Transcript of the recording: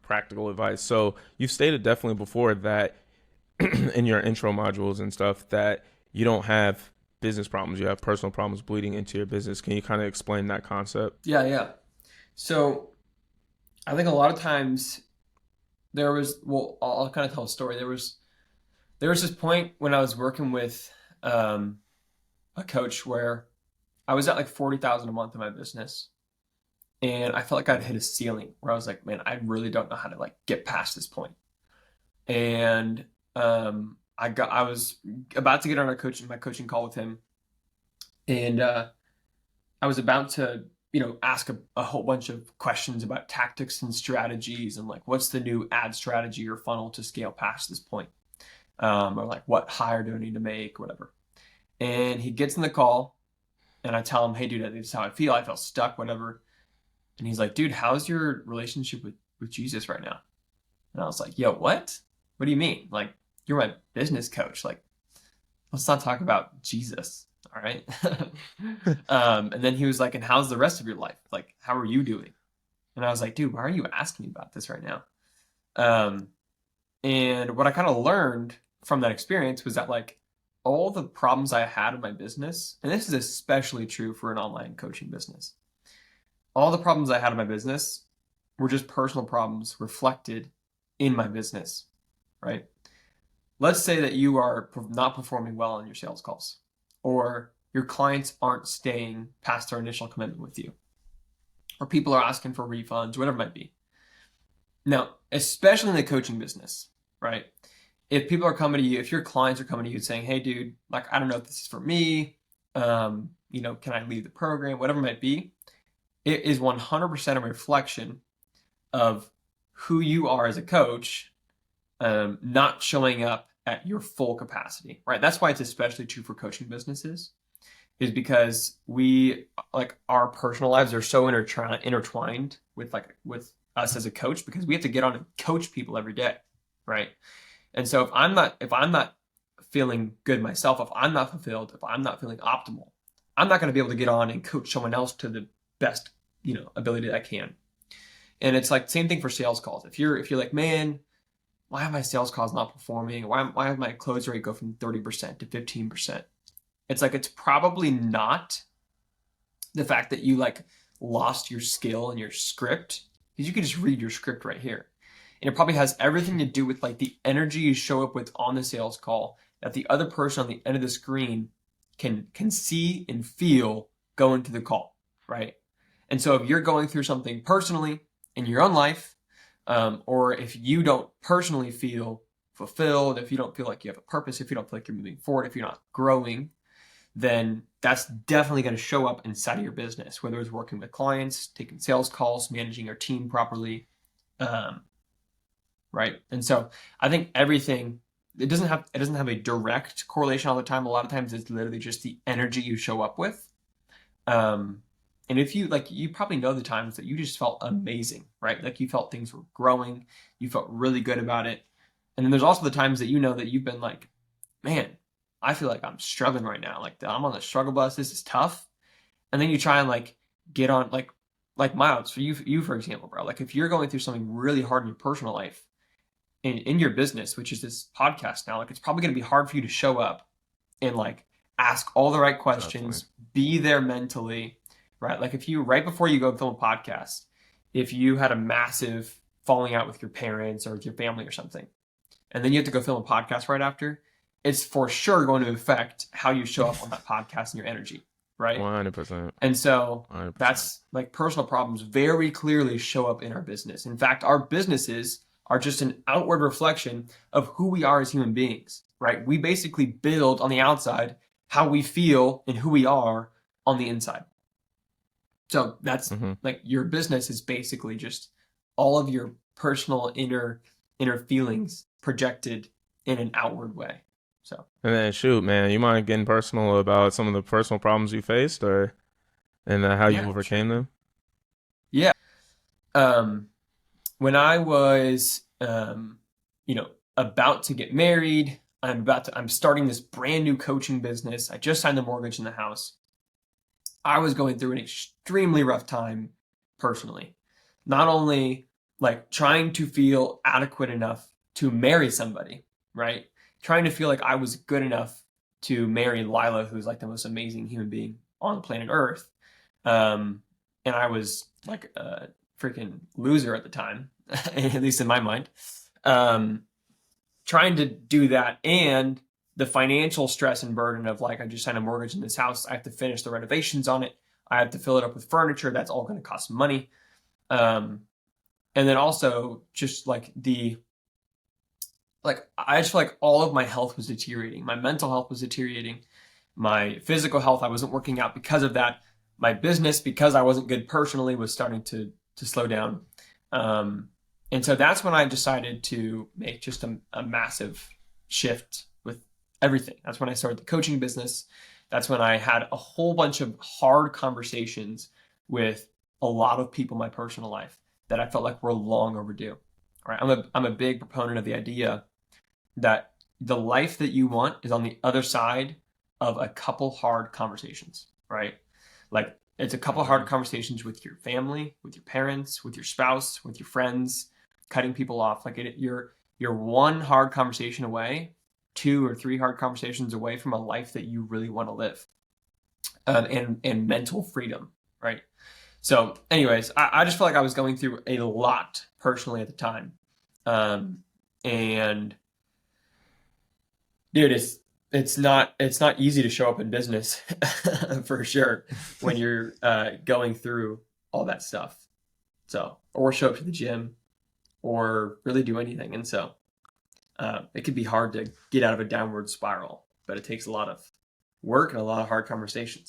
practical advice. So you've stated definitely before that in your intro modules and stuff that you don't have business problems, you have personal problems bleeding into your business. Can you kind of explain that concept? Yeah, yeah. So I think a lot of times I'll kind of tell a story. There was this point when I was working with um, a coach where I was at like 40,000 a month in my business, and I felt like I'd hit a ceiling where I was like, man, I really don't know how to like get past this point. And I was about to get on my coaching call with him, and I was about to, ask a whole bunch of questions about tactics and strategies and like what's the new ad strategy or funnel to scale past this point, or like what hire do I need to make, whatever. And he gets in the call, and I tell him, hey, dude, this is how I feel. I feel stuck, whatever. And he's like, dude, how's your relationship with Jesus right now? And I was like, yo, what? What do you mean? Like, you're my business coach. Like, let's not talk about Jesus. All right. And then he was like, and how's the rest of your life? Like, how are you doing? And I was like, dude, why are you asking me about this right now? Um, and what I kind of learned from that experience was that like all the problems I had in my business, and this is especially true for an online coaching business, all the problems I had in my business were just personal problems reflected in my business, right? Let's say that you are not performing well on your sales calls, or your clients aren't staying past their initial commitment with you, or people are asking for refunds, whatever it might be. Now, especially in the coaching business, right? If people are coming to you, if your clients are coming to you saying, hey, dude, like, I don't know if this is for me, can I leave the program, whatever it might be, it is 100% a reflection of who you are as a coach, not showing up at your full capacity, right? That's why it's especially true for coaching businesses, is because we like our personal lives are so intertwined with us as a coach, because we have to get on and coach people every day, right? And so if I'm not feeling good myself, if I'm not fulfilled, if I'm not feeling optimal, I'm not going to be able to get on and coach someone else to the best ability that I can. And it's like same thing for sales calls. If you're like, man, why have my sales calls not performing? Why have my close rate go from 30% to 15%? It's like, it's probably not the fact that you like lost your skill and your script, because you can just read your script right here. And it probably has everything to do with like the energy you show up with on the sales call that the other person on the end of the screen can see and feel going to the call, right? And so if you're going through something personally in your own life, or if you don't personally feel fulfilled, if you don't feel like you have a purpose, if you don't feel like you're moving forward, if you're not growing, then that's definitely going to show up inside of your business, whether it's working with clients, taking sales calls, managing your team properly, right? And so I think everything, it doesn't have a direct correlation all the time. A lot of times it's literally just the energy you show up with. And if you probably know the times that you just felt amazing, right? Like you felt things were growing, you felt really good about it. And then there's also the times that you know that you've been like, man, I feel like I'm struggling right now. Like I'm on the struggle bus. This is tough. And then you try and like get on like Miles, for you for example, bro. Like if you're going through something really hard in your personal life, in your business, which is this podcast now, like it's probably going to be hard for you to show up and like ask all the right Definitely. questions, be there mentally, right? Like if you, right before you go film a podcast, if you had a massive falling out with your parents or with your family or something, and then you have to go film a podcast right after, it's for sure going to affect how you show up on that podcast and your energy, right? 100%. And so 100%. that's like personal problems very clearly show up in our business. In fact, our businesses are just an outward reflection of who we are as human beings, right? We basically build on the outside how we feel and who we are on the inside. So that's Hmm. like your business is basically just all of your personal inner feelings projected in an outward way. So And then shoot, man, you mind getting personal about some of the personal problems you faced, or and how you yeah, sure. overcame them? Yeah. Um, when I was, about to get married, I'm starting this brand new coaching business. I just signed the mortgage in the house. I was going through an extremely rough time personally. Not only like trying to feel adequate enough to marry somebody, right? Trying to feel like I was good enough to marry Lila, who's like the most amazing human being on planet Earth. And I was like a freaking loser at the time, at least in my mind. Um, Trying to do that and the financial stress and burden of like, I just signed a mortgage in this house. I have to finish the renovations on it. I have to fill it up with furniture. That's all going to cost money. Um, and then also just like I just feel like all of my health was deteriorating. My mental health was deteriorating. My physical health, I wasn't working out because of that. My business, because I wasn't good personally, was starting to slow down. Um, and so that's when I decided to make just a massive shift with everything. That's when I started the coaching business. That's when I had a whole bunch of hard conversations with a lot of people in my personal life that I felt like were long overdue. All right. I'm a big proponent of the idea that the life that you want is on the other side of a couple hard conversations, right? Like it's a couple hard Mhm. conversations with your family, with your parents, with your spouse, with your friends, cutting people off. Like you're one hard conversation away, two or three hard conversations away from a life that you really want to live, and mental freedom, right? So, anyways, I just felt like I was going through a lot personally at the time, and dude, it's not easy to show up in business for sure when you're going through all that stuff. So, or show up to the gym or really do anything. And so it can be hard to get out of a downward spiral, but it takes a lot of work and a lot of hard conversations.